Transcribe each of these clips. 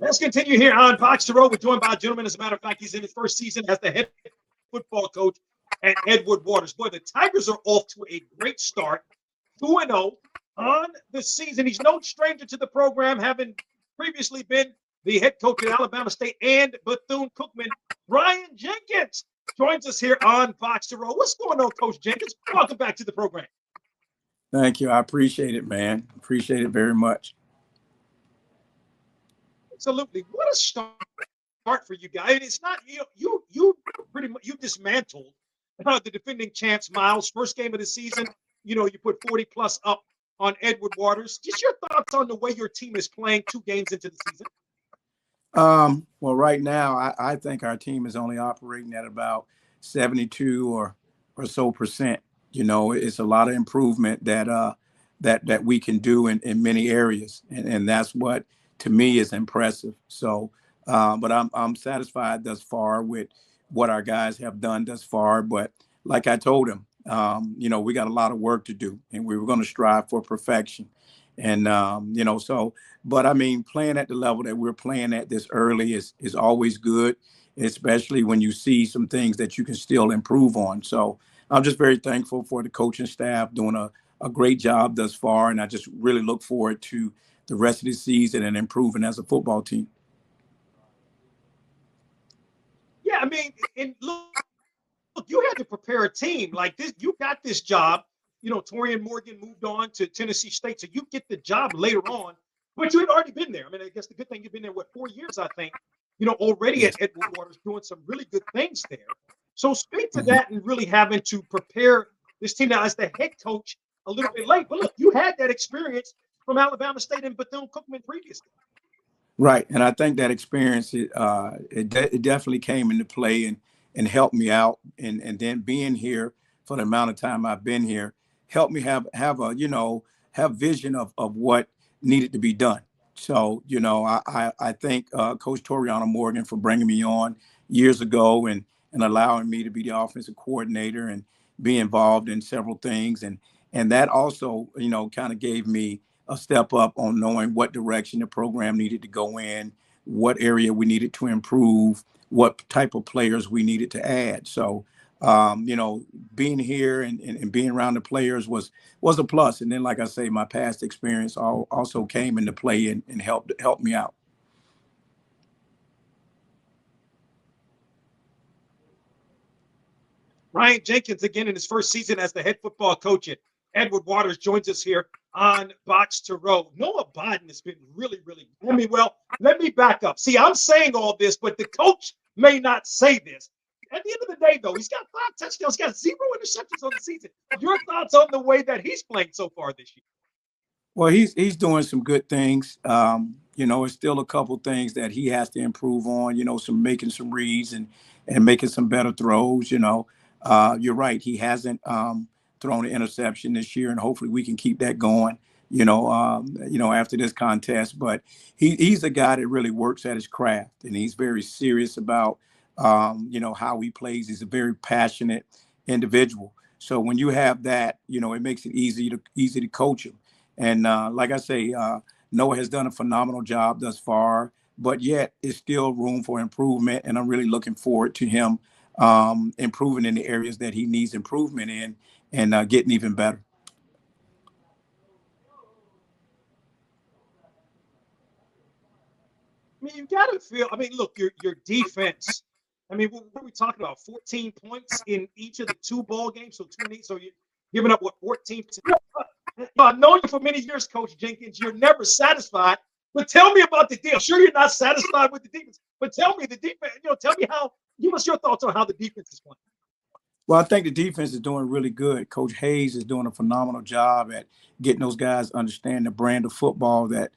Let's continue here on BOXTOROW. We're joined by a gentleman. As a matter of fact, he's in his first season as the head football coach at Edward Waters. Boy, the Tigers are off to a great start, 2-0 on the season. He's no stranger to the program, having previously been the head coach at Alabama State and Bethune-Cookman. Brian Jenkins joins us here on BOXTOROW. What's going on, Coach Jenkins? Welcome back to the program. Thank you. I appreciate it, man. Appreciate it very much. Absolutely. What a start for you guys. It's not you pretty much you dismantled the defending champs Miles. First game of the season, you put 40 plus up on Edward Waters. Just your thoughts on the way your team is playing 2 games into the season. Well, right now, I think our team is only operating at about 72 or so percent. It's a lot of improvement that we can do in many areas, and that's what to me is impressive. So, but I'm satisfied thus far with what our guys have done thus far. But like I told him, we got a lot of work to do, and we were going to strive for perfection. And but I mean, playing at the level that we're playing at this early is always good, especially when you see some things that you can still improve on. So I'm just very thankful for the coaching staff doing a great job thus far, and I just really look forward to the rest of the season and improving as a football team. Yeah, I mean, and look, you had to prepare a team like this. You got this job. Torian Morgan moved on to Tennessee State, so you get the job later on, but you had already been there. I mean, I guess the good thing you've been there, 4 years, I think, already at Edward Waters doing some really good things there. So speak to that and really having to prepare this team now as the head coach a little bit late. But look, you had that experience from Alabama State and Bethune-Cookman previously. Right, and I think that experience it definitely came into play and helped me out, and then being here for the amount of time I've been here helped me have have vision of what needed to be done. So I thank Coach Toriano Morgan for bringing me on years ago and allowing me to be the offensive coordinator and be involved in several things, and that also kind of gave me a step up on knowing what direction the program needed to go in, what area we needed to improve, what type of players we needed to add. So, being here and being around the players was a plus. And then, like I say, my past experience also came into play and helped me out. Brian Jenkins, again, in his first season as the head football coach at Edward Waters, joins us here on BOXTOROW. Noah Biden has been really, really good. I mean, well, let me back up. See, I'm saying all this, but the coach may not say this. At the end of the day, though, he's got 5 touchdowns, he's got 0 interceptions on the season. Your thoughts on the way that he's playing so far this year? Well, he's doing some good things. It's still a couple things that he has to improve on. Making some reads and making some better throws. You're right. He hasn't thrown an interception this year, and hopefully we can keep that going. After this contest. But he's a guy that really works at his craft, and he's very serious about how he plays. He's a very passionate individual. So when you have that, it makes it easy to coach him. And like I say, Noah has done a phenomenal job thus far, but yet it's still room for improvement. And I'm really looking forward to him improving in the areas that he needs improvement in and getting even better. I mean, you got to feel. I mean, look, your defense. I mean, what are we talking about? 14 points in each of the 2 ball games, so 20. So you're giving up 14. I've known you for many years, Coach Jenkins. You're never satisfied. But tell me about the deal. Sure, you're not satisfied with the defense, but tell me the defense. Tell me how. Give us your thoughts on how the defense is playing. Well, I think the defense is doing really good. Coach Hayes is doing a phenomenal job at getting those guys to understand the brand of football that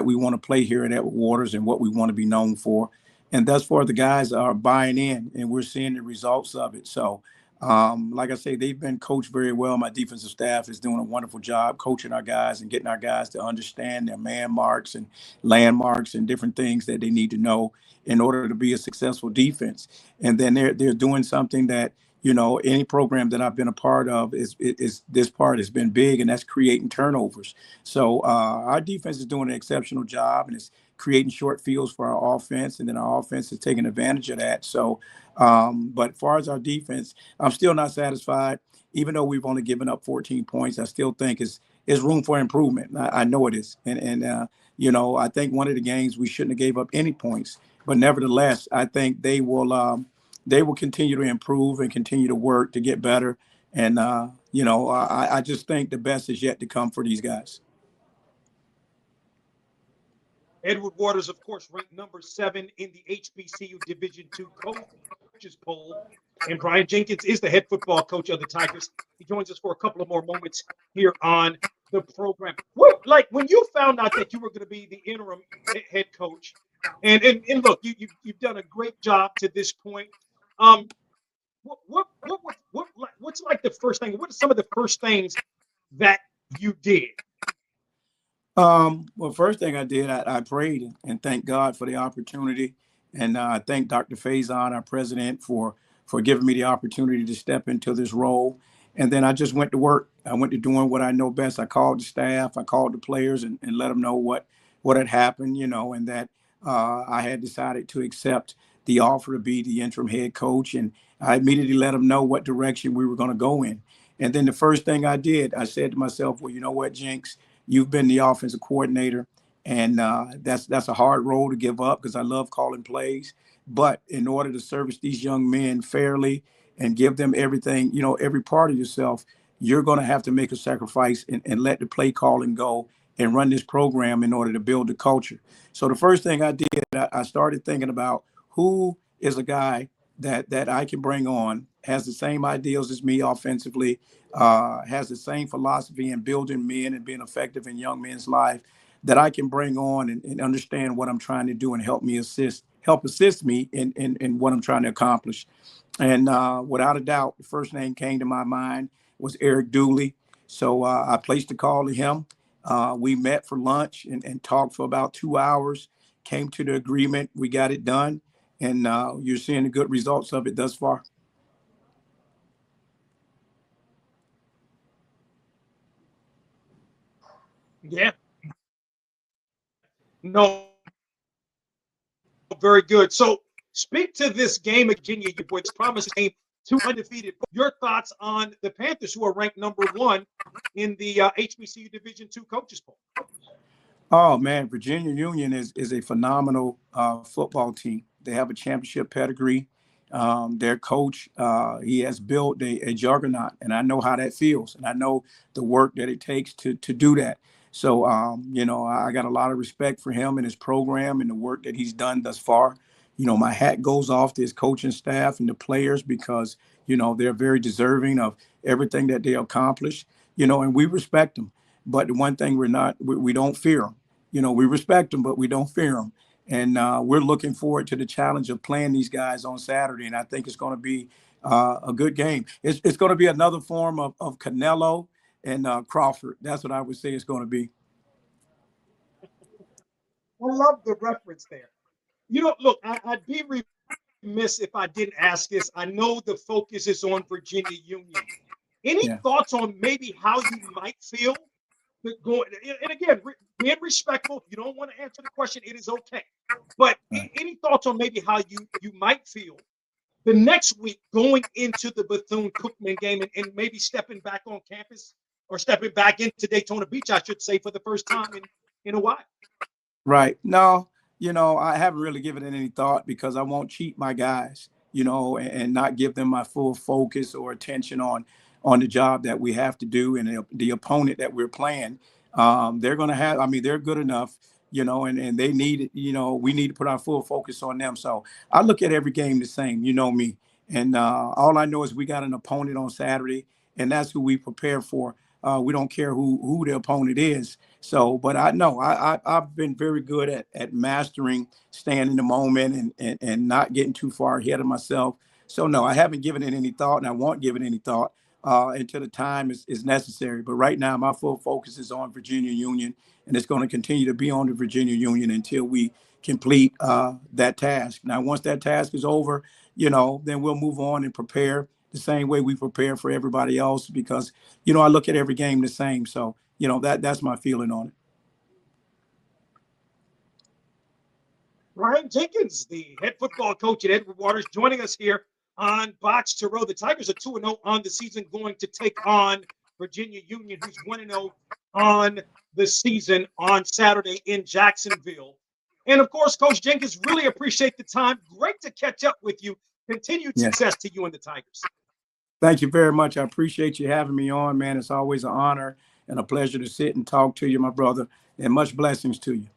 we want to play here at Edward Waters and what we want to be known for. And thus far, the guys are buying in, and we're seeing the results of it. So, like I say, they've been coached very well. My defensive staff is doing a wonderful job coaching our guys and getting our guys to understand their man marks and landmarks and different things that they need to know in order to be a successful defense. And then they're doing something that any program that I've been a part of is this part has been big, and that's creating turnovers. So our defense is doing an exceptional job, and it's creating short fields for our offense, and then our offense is taking advantage of that. So, but as far as our defense, I'm still not satisfied. Even though we've only given up 14 points, I still think is room for improvement. I know it is, and I think one of the games we shouldn't have gave up any points, but nevertheless, I think they will continue to improve and continue to work to get better. And, I just think the best is yet to come for these guys. Edward Waters, of course, ranked number 7 in the HBCU Division II coaches poll. And Brian Jenkins is the head football coach of the Tigers. He joins us for a couple of more moments here on the program. Like when you found out that you were going to be the interim head coach, and look, you've done a great job to this point. What's like the first thing? What are some of the first things that you did? Well, first thing I did, I prayed and thanked God for the opportunity, and I thank Dr. Faison, our president, for giving me the opportunity to step into this role. And then I just went to work. I went to doing what I know best. I called the staff, I called the players, and let them know what had happened, and that I had decided to accept the offer to be the interim head coach. And I immediately let them know what direction we were going to go in. And then the first thing I did, I said to myself, well, you know what, Jinx, you've been the offensive coordinator, and that's a hard role to give up because I love calling plays. But in order to service these young men fairly and give them everything, every part of yourself, you're going to have to make a sacrifice and let the play calling go and run this program in order to build the culture. So the first thing I did, I started thinking about who is a guy that I can bring on, has the same ideals as me offensively, has the same philosophy in building men and being effective in young men's life, that I can bring on and understand what I'm trying to do and help assist me in what I'm trying to accomplish. And without a doubt, the first name came to my mind was Eric Dooley. So I placed a call to him. We met for lunch and talked for about 2 hours, came to the agreement. We got it done. And you're seeing the good results of it thus far. Yeah. No, very good. So speak to this game of Virginia, which promises game 2 undefeated. Your thoughts on the Panthers, who are ranked number 1 in the HBCU Division II coaches poll? Oh man, Virginia Union is a phenomenal football team. They have a championship pedigree. Their coach, he has built a juggernaut, and I know how that feels, and I know the work that it takes to do that. So, I got a lot of respect for him and his program and the work that he's done thus far. My hat goes off to his coaching staff and the players because, they're very deserving of everything that they accomplish, and we respect them. But the one thing we don't fear them. We respect them, but we don't fear them. And we're looking forward to the challenge of playing these guys on Saturday. And I think it's going to be a good game. It's going to be another form of Canelo and Crawford. That's what I would say it's going to be. I love the reference there. Look, I'd be remiss if I didn't ask this. I know the focus is on Virginia Union. Any thoughts on maybe how you might feel going? And again, being respectful. If you don't want to answer the question, it is okay. But any thoughts on maybe how you might feel the next week going into the Bethune-Cookman game and maybe stepping back on campus or stepping back into Daytona Beach, I should say, for the first time in a while? Right. No, I haven't really given it any thought because I won't cheat my guys, and not give them my full focus or attention on the job that we have to do and the opponent that we're playing. They're going to have, they're good enough, and they need it, we need to put our full focus on them. So I look at every game the same, me. And all I know is we got an opponent on Saturday, and that's who we prepare for. We don't care who the opponent is. So, but I know I've been very good at mastering staying in the moment and not getting too far ahead of myself. So no, I haven't given it any thought, and I won't give it any thought until the time is necessary. But right now, my full focus is on Virginia Union, and it's going to continue to be on the Virginia Union until we complete that task. Now, once that task is over, then we'll move on and prepare the same way we prepare for everybody else, because, I look at every game the same. So, that's my feeling on it. Brian Jenkins, the head football coach at Edward Waters, joining us here on Box to Row. The Tigers are 2-0 on the season, going to take on Virginia Union, who's 1-0 on the season on Saturday in Jacksonville. And of course, Coach Jenkins, really appreciate the time. Great to catch up with you. Continued success to you and the Tigers. Thank you very much. I appreciate you having me on, man. It's always an honor and a pleasure to sit and talk to you, my brother, and much blessings to you.